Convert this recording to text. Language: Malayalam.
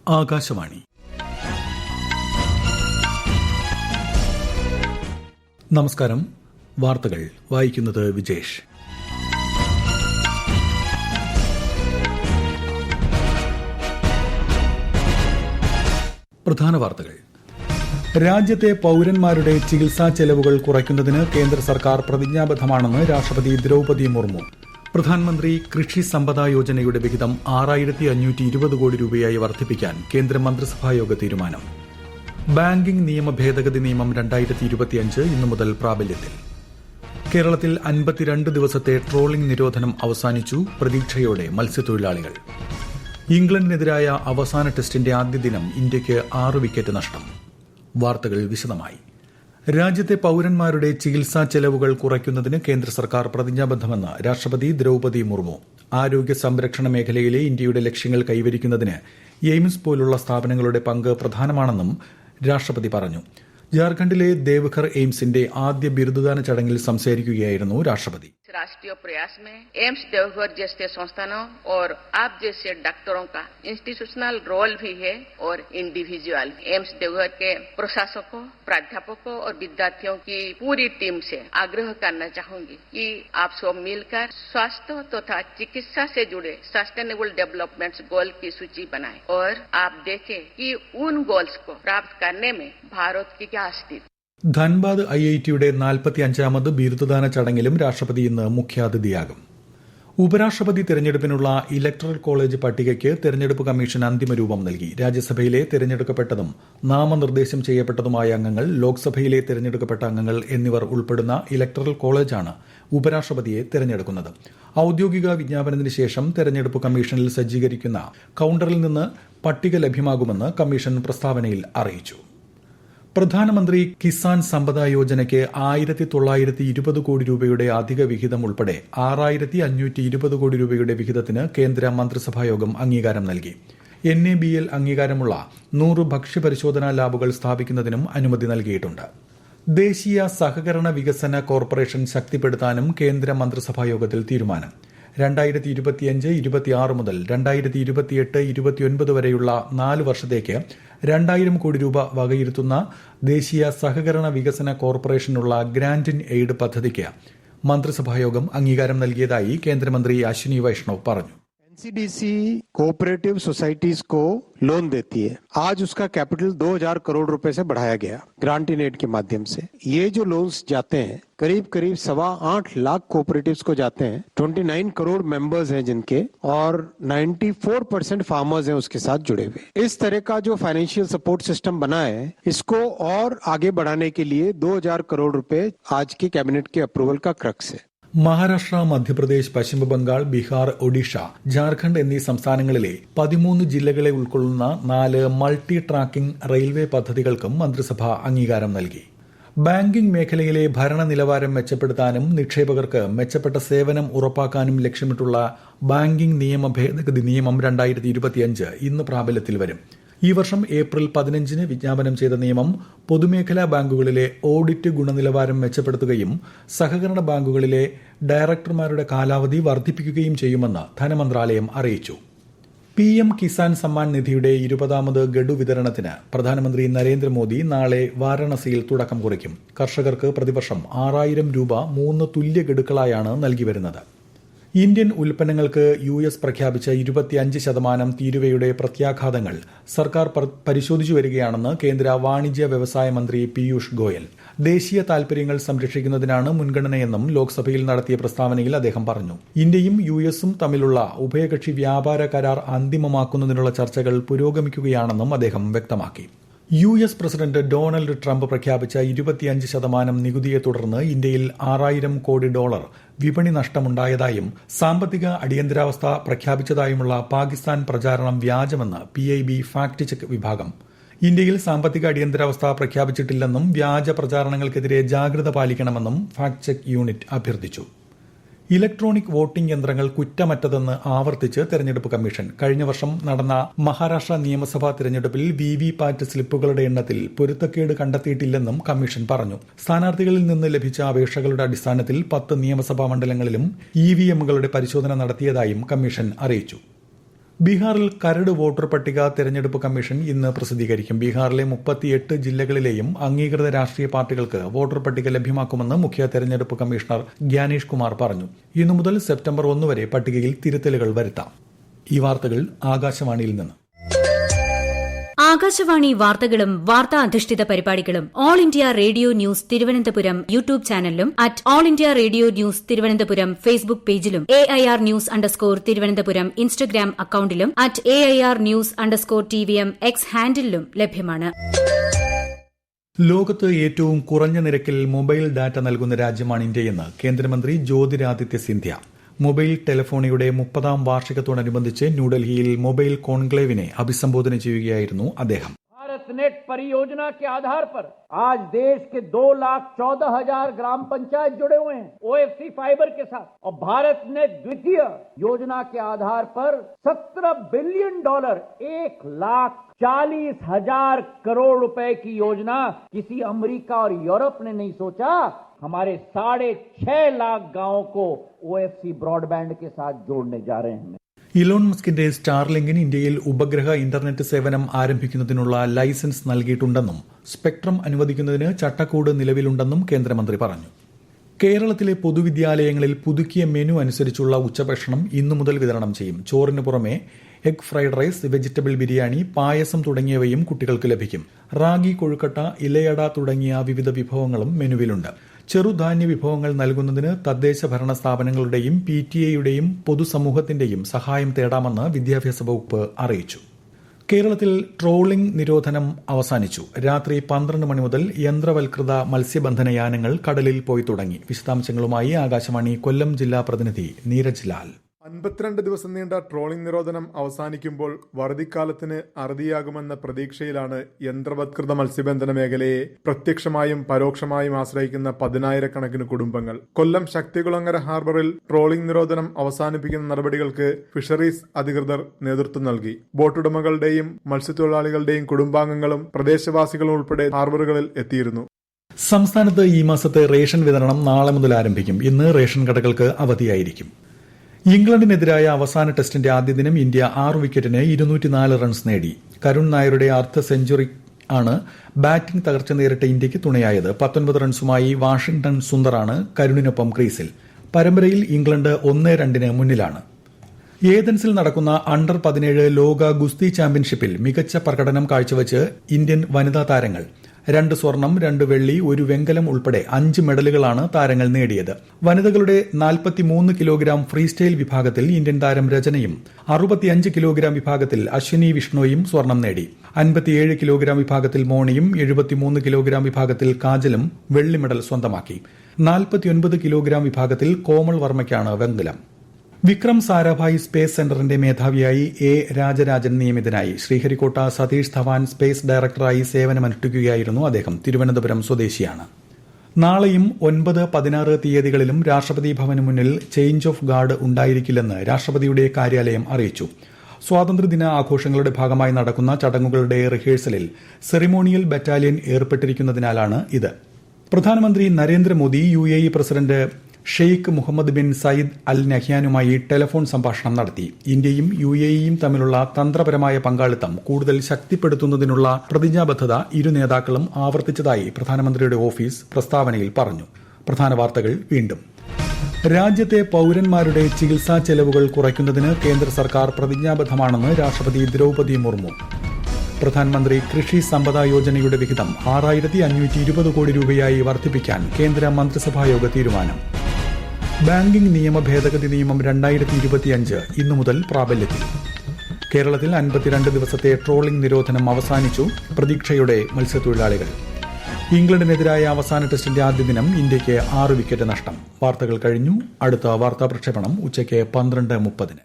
ആകാശവാണി. നമസ്കാരം. വാർത്തകൾ വായിക്കുന്നത് വിജേഷ്. പ്രധാന വാർത്തകൾ. രാജ്യത്തെ പൌരന്മാരുടെ ചികിത്സാ ചെലവുകൾ കുറയ്ക്കുന്നതിന് കേന്ദ്ര സർക്കാർ പ്രതിജ്ഞാബദ്ധമാണെന്ന് രാഷ്ട്രപതി ദ്രൌപദി മുർമു. പ്രധാനമന്ത്രി കൃഷി സമ്പദാ യോജനയുടെ വിഹിതം 6520 കോടി രൂപയായി വർദ്ധിപ്പിക്കാൻ കേന്ദ്ര മന്ത്രിസഭായോഗ തീരുമാനം. ബാങ്കിംഗ് നിയമ ഭേദഗതി നിയമം 2025 ഇന്നു മുതൽ പ്രാബല്യത്തിൽ. കേരളത്തിൽ 52 ദിവസത്തെ ട്രോളിംഗ് നിരോധനം അവസാനിച്ചു. പ്രതീക്ഷയോടെ മത്സ്യത്തൊഴിലാളികൾ. ഇംഗ്ലണ്ടിനെതിരായ അവസാന ടെസ്റ്റിന്റെ ആദ്യ ദിനം ഇന്ത്യയ്ക്ക് 6 വിക്കറ്റ് നഷ്ടം. വാർത്തകൾ വിശദമായി. രാജ്യത്തെ പൌരന്മാരുടെ ചികിത്സാ ചെലവുകൾ കുറയ്ക്കുന്നതിന് കേന്ദ്ര സർക്കാർ പ്രതിജ്ഞാബദ്ധമെന്ന് രാഷ്ട്രപതി ദ്രൌപദി മുർമു. ആരോഗ്യ സംരക്ഷണ മേഖലയിലെ ഇന്ത്യയുടെ ലക്ഷ്യങ്ങൾ കൈവരിക്കുന്നതിന് എയിംസ് പോലുള്ള സ്ഥാപനങ്ങളുടെ പങ്ക് പ്രധാനമാണെന്നും രാഷ്ട്രപതി പറഞ്ഞു. ജാർഖണ്ഡിലെ ദേവ്ഘർ എയിംസിന്റെ ആദ്യ ബിരുദദാന ചടങ്ങിൽ സംസാരിക്കുകയായിരുന്നു രാഷ്ട്രപതി. राष्ट्रीय प्रयास में एम्स देवघर जैसे संस्थानों और आप जैसे डॉक्टरों का इंस्टीट्यूशनल रोल भी है और इंडिविजुअल. एम्स देवघर के प्रशासकों, प्राध्यापकों और विद्यार्थियों की पूरी टीम से आग्रह करना चाहूंगी कि आप सब मिलकर स्वास्थ्य तथा चिकित्सा से जुड़े सस्टेनेबल डेवलपमेंट गोल की सूची बनाएं और आप देखें कि उन गोल्स को प्राप्त करने में भारत की क्या स्थिति. ധൻബാദ് IITയുടെ 45ാമത് ബിരുദദാന ചടങ്ങിലും രാഷ്ട്രപതി ഇന്ന് മുഖ്യാതിഥിയാകും. ഉപരാഷ്ട്രപതി തെരഞ്ഞെടുപ്പിനുള്ള ഇലക്ടറൽ കോളേജ് പട്ടികയ്ക്ക് തെരഞ്ഞെടുപ്പ് കമ്മീഷൻ അന്തിമ രൂപം നൽകി. രാജ്യസഭയിലെ തെരഞ്ഞെടുക്കപ്പെട്ടതും നാമനിർദ്ദേശം ചെയ്യപ്പെട്ടതുമായ അംഗങ്ങൾ, ലോക്സഭയിലെ തെരഞ്ഞെടുക്കപ്പെട്ട അംഗങ്ങൾ എന്നിവർ ഉൾപ്പെടുന്ന ഇലക്ടറൽ കോളേജാണ് ഉപരാഷ്ട്രപതിയെ തെരഞ്ഞെടുക്കുന്നത്. ഔദ്യോഗിക വിജ്ഞാപനത്തിന് ശേഷം തെരഞ്ഞെടുപ്പ് കമ്മീഷനിൽ സജ്ജീകരിക്കുന്ന കൌണ്ടറിൽ നിന്ന് പട്ടിക ലഭ്യമാകുമെന്ന് കമ്മീഷൻ പ്രസ്താവനയിൽ അറിയിച്ചു. പ്രധാനമന്ത്രി കിസാൻ സമ്പദാ യോജനയ്ക്ക് 1920 കോടി രൂപയുടെ അധിക വിഹിതം ഉൾപ്പെടെ 6520 കോടി രൂപയുടെ വിഹിതത്തിന് കേന്ദ്ര മന്ത്രിസഭായോഗം അംഗീകാരം നൽകി. NABL അംഗീകാരമുള്ള 100 ഭക്ഷ്യപരിശോധനാ ലാബുകൾ സ്ഥാപിക്കുന്നതിനും അനുമതി നൽകിയിട്ടുണ്ട്. ദേശീയ സഹകരണ വികസന കോർപ്പറേഷൻ ശക്തിപ്പെടുത്താനും കേന്ദ്ര മന്ത്രിസഭായോഗത്തിൽ തീരുമാനം. 2025-26 മുതൽ 2028-29 വരെയുള്ള 4 വർഷത്തേക്ക് 2000 കോടി രൂപ വകയിരുത്തുന്ന ദേശീയ സഹകരണ വികസന കോർപ്പറേഷനുള്ള ഗ്രാന്റ് ഇൻ എയ്ഡ് പദ്ധതിക്ക് മന്ത്രിസഭായോഗം അംഗീകാരം നൽകിയതായി കേന്ദ്രമന്ത്രി അശ്വിനി വൈഷ്ണവ് പറഞ്ഞു. NCDC कोऑपरेटिव सोसाइटीज को लोन देती है. आज उसका कैपिटल 2000 करोड़ रुपए से बढ़ाया गया ग्रांट इन एड के माध्यम से. ये जो लोन्स जाते हैं करीब 8.25 लाख कोऑपरेटिव्स को जाते हैं. 29 करोड़ मेंबर्स हैं जिनके, और 94% फार्मर्स हैं उसके साथ जुड़े हुए. इस तरह का जो फाइनेंशियल सपोर्ट सिस्टम बना है, इसको और आगे बढ़ाने के लिए 2000 करोड़ रुपए आज के कैबिनेट के अप्रूवल का क्रक्स है. മഹാരാഷ്ട്ര, മധ്യപ്രദേശ്, പശ്ചിമബംഗാൾ, ബീഹാർ, ഒഡീഷ, ജാർഖണ്ഡ് എന്നീ സംസ്ഥാനങ്ങളിലെ 13 ജില്ലകളെ ഉൾക്കൊള്ളുന്ന 4 മൾട്ടി ട്രാക്കിംഗ് റെയിൽവേ പദ്ധതികൾക്കും മന്ത്രിസഭ അംഗീകാരം നൽകി. ബാങ്കിംഗ് മേഖലയിലെ ഭരണ നിലവാരം മെച്ചപ്പെടുത്താനും നിക്ഷേപകർക്ക് മെച്ചപ്പെട്ട സേവനം ഉറപ്പാക്കാനും ലക്ഷ്യമിട്ടുള്ള ബാങ്കിംഗ് നിയമ ഭേദഗതി നിയമം 2025 ഇന്ന് പ്രാബല്യത്തിൽ വരും. ഈ വർഷം ഏപ്രിൽ 15 വിജ്ഞാപനം ചെയ്ത നിയമം പൊതുമേഖലാ ബാങ്കുകളിലെ ഓഡിറ്റ് ഗുണനിലവാരം മെച്ചപ്പെടുത്തുകയും സഹകരണ ബാങ്കുകളിലെ ഡയറക്ടർമാരുടെ കാലാവധി വർദ്ധിപ്പിക്കുകയും ചെയ്യുമെന്ന് ധനമന്ത്രാലയം അറിയിച്ചു. PM കിസാൻ സമ്മാൻ നിധിയുടെ 20ാമത് ഗഡു വിതരണത്തിന് പ്രധാനമന്ത്രി നരേന്ദ്രമോദി നാളെ വാരാണസിയിൽ തുടക്കം കുറിക്കും. കർഷകർക്ക് പ്രതിവർഷം 6000 രൂപ 3 തുല്യ ഗഡുക്കളായാണ് നൽകി വരുന്നത്. ഇന്ത്യൻ ഉൽപ്പന്നങ്ങൾക്ക് US പ്രഖ്യാപിച്ച 25% തീരുവയുടെ പ്രത്യാഘാതങ്ങൾ സർക്കാർ പരിശോധിച്ചു വരികയാണെന്ന് കേന്ദ്ര വാണിജ്യ വ്യവസായ മന്ത്രി പീയൂഷ് ഗോയൽ. ദേശീയ താൽപര്യങ്ങൾ സംരക്ഷിക്കുന്നതിനാണ് മുൻഗണനയെന്നും ലോക്സഭയിൽ നടത്തിയ പ്രസ്താവനയിൽ അദ്ദേഹം പറഞ്ഞു. ഇന്ത്യയും US തമ്മിലുള്ള ഉഭയകക്ഷി വ്യാപാര കരാർ അന്തിമമാക്കുന്നതിനുള്ള ചർച്ചകൾ പുരോഗമിക്കുകയാണെന്നും അദ്ദേഹം വ്യക്തമാക്കി. US പ്രസിഡന്റ് ഡൊണാൾഡ് ട്രംപ് പ്രഖ്യാപിച്ച 25% നികുതിയെ തുടർന്ന് ഇന്ത്യയിൽ $6000 കോടി വിപണി നഷ്ടമുണ്ടായതായും സാമ്പത്തിക അടിയന്തരാവസ്ഥ പ്രഖ്യാപിച്ചതായുമുള്ള പാകിസ്ഥാൻ പ്രചാരണം വ്യാജമെന്ന് PIB ഫാക്ട് ചെക്ക് വിഭാഗം. ഇന്ത്യയിൽ സാമ്പത്തിക അടിയന്തരാവസ്ഥ പ്രഖ്യാപിച്ചിട്ടില്ലെന്നും വ്യാജ പ്രചാരണങ്ങൾക്കെതിരെ ജാഗ്രത പാലിക്കണമെന്നും ഫാക്ട് ചെക്ക് യൂണിറ്റ് അഭ്യർത്ഥിച്ചു. ഇലക്ട്രോണിക് വോട്ടിംഗ് യന്ത്രങ്ങൾ കുറ്റമറ്റതെന്ന് ആവർത്തിച്ച് തെരഞ്ഞെടുപ്പ് കമ്മീഷൻ. കഴിഞ്ഞ വർഷം നടന്ന മഹാരാഷ്ട്ര നിയമസഭാ തെരഞ്ഞെടുപ്പിൽ VVPAT സ്ലിപ്പുകളുടെ എണ്ണത്തിൽ പൊരുത്തക്കേട് കണ്ടെത്തിയിട്ടില്ലെന്നും കമ്മീഷൻ പറഞ്ഞു. സ്ഥാനാർത്ഥികളിൽ നിന്ന് ലഭിച്ച അപേക്ഷകളുടെ അടിസ്ഥാനത്തിൽ 10 നിയമസഭാ മണ്ഡലങ്ങളിലും EVMകളുടെ പരിശോധന നടത്തിയതായും കമ്മീഷൻ അറിയിച്ചു. ബീഹാറിൽ കരട് വോട്ടർ പട്ടിക തെരഞ്ഞെടുപ്പ് കമ്മീഷൻ ഇന്ന് പ്രസിദ്ധീകരിക്കും. ബീഹാറിലെ 38 ജില്ലകളിലെയും അംഗീകൃത രാഷ്ട്രീയ പാർട്ടികൾക്ക് വോട്ടർ പട്ടിക ലഭ്യമാക്കുമെന്ന് മുഖ്യ തെരഞ്ഞെടുപ്പ് കമ്മീഷണർ ഗ്യാനേഷ് കുമാർ പറഞ്ഞു. ഇന്നു മുതൽ സെപ്റ്റംബർ 1 വരെ പട്ടികയിൽ തിരുത്തലുകൾ വരുത്താം. ഈ വാർത്തകൾ ആകാശവാണിയിൽ നിന്ന്. ആകാശവാണി വാർത്തകളും വാർത്താ അധിഷ്ഠിത പരിപാടികളും all India radio news Thiruvananthapuram YouTube ചാനലിലും @all India radio news Thiruvananthapuram Facebook പേജിലും AIR ന്യൂസ് _തിരുവനന്തപുരം ഇൻസ്റ്റഗ്രാം അക്കൌണ്ടിലും @AIR ന്യൂസ് _TVM X ഹാൻഡിലും ലഭ്യമാണ്. ലോകത്ത് ഏറ്റവും കുറഞ്ഞ നിരക്കിൽ മൊബൈൽ ഡാറ്റ നൽകുന്ന രാജ്യമാണ് ഇന്ത്യയെന്ന് കേന്ദ്രമന്ത്രി ജ്യോതിരാദിത്യ സിന്ധ്യ. മൊബൈൽ ടെലിഫോണിയുടെ 30ാം വാർഷികത്തോടനുബന്ധിച്ച് ന്യൂഡൽഹിയിൽ മൊബൈൽ കോൺക്ലേവിനെ അഭിസംബോധന ചെയ്യുകയായിരുന്നു അദ്ദേഹം. भारत नेट परियोजना के आधार पर आज देश के 2,14,000 ग्राम पंचायत जुड़े हुए हैं OFC फाइबर के साथ, और भारत नेट द्वितीय योजना के आधार पर $17 बिलियन 1,40,000 करोड़ रुपए की योजना किसी अमेरिका और यूरोप ने नहीं सोचा. हमारे 6.5 लाख गांवों को OFC ब्रॉडबैंड के साथ जोड़ने जा रहे हैं. ഇലോൺ മസ്കിന്റെ സ്റ്റാർലിങ്കിന് ഇന്ത്യയിൽ ഉപഗ്രഹ ഇന്റർനെറ്റ് സേവനം ആരംഭിക്കുന്നതിനുള്ള ലൈസൻസ് നൽകിയിട്ടുണ്ടെന്നും സ്പെക്ട്രം അനുവദിക്കുന്നതിന് ചട്ടക്കൂട് നിലവിലുണ്ടെന്നും കേന്ദ്രമന്ത്രി പറഞ്ഞു. കേരളത്തിലെ പൊതുവിദ്യാലയങ്ങളിൽ പുതുക്കിയ മെനു അനുസരിച്ചുള്ള ഉച്ചഭക്ഷണം ഇന്നു മുതൽ വിതരണം ചെയ്യും. ചോറിന് പുറമെ egg fried rice, vegetable biryani, പായസം തുടങ്ങിയവയും കുട്ടികൾക്ക് ലഭിക്കും. റാഗി, കൊഴുക്കട്ട, ഇലയട തുടങ്ങിയ വിവിധ വിഭവങ്ങളും മെനുവിലുണ്ട്. ചെറുധാന്യ വിഭവങ്ങൾ നൽകുന്നതിന് തദ്ദേശ ഭരണ സ്ഥാപനങ്ങളുടെയും PTA-യുടെയും പൊതുസമൂഹത്തിന്റെയും സഹായം തേടാമെന്ന് വിദ്യാഭ്യാസ വകുപ്പ് അറിയിച്ചു. കേരളത്തിൽ ട്രോളിംഗ് നിരോധനം അവസാനിച്ചു. രാത്രി 12 മണി മുതൽ യന്ത്രവൽകൃത മത്സ്യബന്ധന യാനങ്ങൾ കടലിൽ പോയി തുടങ്ങി. വിശദാംശങ്ങളുമായി ആകാശവാണി കൊല്ലം ജില്ലാ പ്രതിനിധി നീരജ് ലാൽ. 52 ദിവസം നീണ്ട ട്രോളിംഗ് നിരോധനം അവസാനിക്കുമ്പോൾ വറുതിക്കാലത്തിന് അറുതിയാകുമെന്ന പ്രതീക്ഷയിലാണ് യന്ത്രവത്കൃത മത്സ്യബന്ധന മേഖലയെ പ്രത്യക്ഷമായും പരോക്ഷമായും ആശ്രയിക്കുന്ന 10,000-കണക്കിന് കുടുംബങ്ങൾ. കൊല്ലം ശക്തികുളങ്ങര ഹാർബറിൽ ട്രോളിംഗ് നിരോധനം അവസാനിപ്പിക്കുന്ന നടപടികൾക്ക് ഫിഷറീസ് അധികൃതർ നേതൃത്വം നൽകി. ബോട്ടുടമകളുടെയും മത്സ്യത്തൊഴിലാളികളുടെയും കുടുംബാംഗങ്ങളും പ്രദേശവാസികളും ഉൾപ്പെടെ ഹാർബറുകളിൽ എത്തിയിരുന്നു. സംസ്ഥാനത്ത് ഈ മാസത്തെ റേഷൻ വിതരണം നാളെ മുതൽ ആരംഭിക്കും. ഇന്ന് റേഷൻ കടകൾക്ക് അവധിയായിരിക്കും. ഇംഗ്ലണ്ടിനെതിരായ അവസാന ടെസ്റ്റിന്റെ ആദ്യ ദിനം ഇന്ത്യ 6 വിക്കറ്റിന് 204 റൺസ് നേടി. കരുൺ നായരുടെ അർദ്ധ സെഞ്ചുറി ആണ് ബാറ്റിംഗ് തകർച്ച നേരിട്ട ഇന്ത്യയ്ക്ക് തുണയായത്. 19 റൺസുമായി വാഷിംഗ്ടൺ സുന്ദറാണ് കരുണിനൊപ്പം ക്രീസിൽ. പരമ്പരയിൽ ഇംഗ്ലണ്ട് 1-2 മുന്നിലാണ്. ഏതൻസിൽ നടക്കുന്ന അണ്ടർ 17 ലോക ഗുസ്തി ചാമ്പ്യൻഷിപ്പിൽ മികച്ച പ്രകടനം കാഴ്ചവെച്ച് ഇന്ത്യൻ വനിതാ താരങ്ങൾ. 2 സ്വർണം, 2 വെള്ളി, 1 വെങ്കലം ഉൾപ്പെടെ 5 മെഡലുകളാണ് താരങ്ങൾ നേടിയത്. വനിതകളുടെ 43 കിലോഗ്രാം ഫ്രീ സ്റ്റൈൽ വിഭാഗത്തിൽ ഇന്ത്യൻ താരം രചനയും 65 കിലോഗ്രാം വിഭാഗത്തിൽ അശ്വിനി വിഷ്ണോയും സ്വർണം നേടി. 57 കിലോഗ്രാം വിഭാഗത്തിൽ മോണിയും 73 കിലോഗ്രാം വിഭാഗത്തിൽ കാജലും വെള്ളി മെഡൽ സ്വന്തമാക്കി. 49 കിലോഗ്രാം വിഭാഗത്തിൽ കോമൾ വർമ്മയ്ക്കാണ് വെങ്കലം. വിക്രം സാരാഭായ് സ്പേസ് സെന്ററിന്റെ മേധാവിയായി A. രാജരാജൻ നിയമിതനായി. ശ്രീഹരിക്കോട്ട സതീഷ് ധവാൻ സ്പേസ് ഡയറക്ടറായി സേവനമനുഷ്ഠിക്കുകയായിരുന്നു അദ്ദേഹം. തിരുവനന്തപുരം സ്വദേശിയാണ്. നാളെയും 9, 16 തീയതികളിലും രാഷ്ട്രപതി ഭവന് മുന്നിൽ ചേഞ്ച് ഓഫ് ഗാർഡ് ഉണ്ടായിരിക്കില്ലെന്ന് രാഷ്ട്രപതിയുടെ കാര്യാലയം അറിയിച്ചു. സ്വാതന്ത്ര്യദിന ആഘോഷങ്ങളുടെ ഭാഗമായി നടക്കുന്ന ചടങ്ങുകളുടെ റിഹേഴ്സലിൽ സെറിമോണിയൽ ബറ്റാലിയൻ ഏർപ്പെട്ടിരിക്കുന്നതിനാലാണ് ഇത്. പ്രധാനമന്ത്രി Narendra Modi UAE president Sheikh Mohammed bin Zayed Al നഹ്യാനുമായി ടെലിഫോൺ സംഭാഷണം നടത്തി. ഇന്ത്യയും UAEയും തമ്മിലുള്ള തന്ത്രപരമായ പങ്കാളിത്തം കൂടുതൽ ശക്തിപ്പെടുത്തുന്നതിനുള്ള പ്രതിജ്ഞാബദ്ധത ഇരു നേതാക്കളും ആവർത്തിച്ചതായി പ്രധാനമന്ത്രിയുടെ ഓഫീസ് പ്രസ്താവനയിൽ പറഞ്ഞു. പ്രധാന വാർത്തകൾ വീണ്ടും. രാജ്യത്തെ പൌരന്മാരുടെ ചികിത്സാ ചെലവുകൾ കുറയ്ക്കുന്നതിന് കേന്ദ്ര സർക്കാർ പ്രതിജ്ഞാബദ്ധമാണെന്ന് രാഷ്ട്രപതി ദ്രൌപദി മുർമു. പ്രധാനമന്ത്രി കൃഷി സമ്പദ യോജനയുടെ വിഹിതം 6,520 കോടി രൂപയായി വർദ്ധിപ്പിക്കാൻ കേന്ദ്ര മന്ത്രിസഭായോഗ തീരുമാനം. ബാങ്കിംഗ് നിയമ ഭേദഗതി നിയമം 2025 ഇന്നു മുതൽ പ്രാബല്യത്തിൽ. കേരളത്തിൽ 52 ദിവസത്തെ ട്രോളിംഗ് നിരോധനം അവസാനിച്ചു. പ്രതീക്ഷയോടെ മത്സ്യത്തൊഴിലാളികൾ. ഇംഗ്ലണ്ടിനെതിരായ അവസാന ടെസ്റ്റിന്റെ ആദ്യ ദിനം ഇന്ത്യയ്ക്ക് 6 വിക്കറ്റ് നഷ്ടം. വാർത്തകൾ കഴിഞ്ഞു. അടുത്ത വാർത്താ പ്രക്ഷേപണം ഉച്ചയ്ക്ക് 12:30.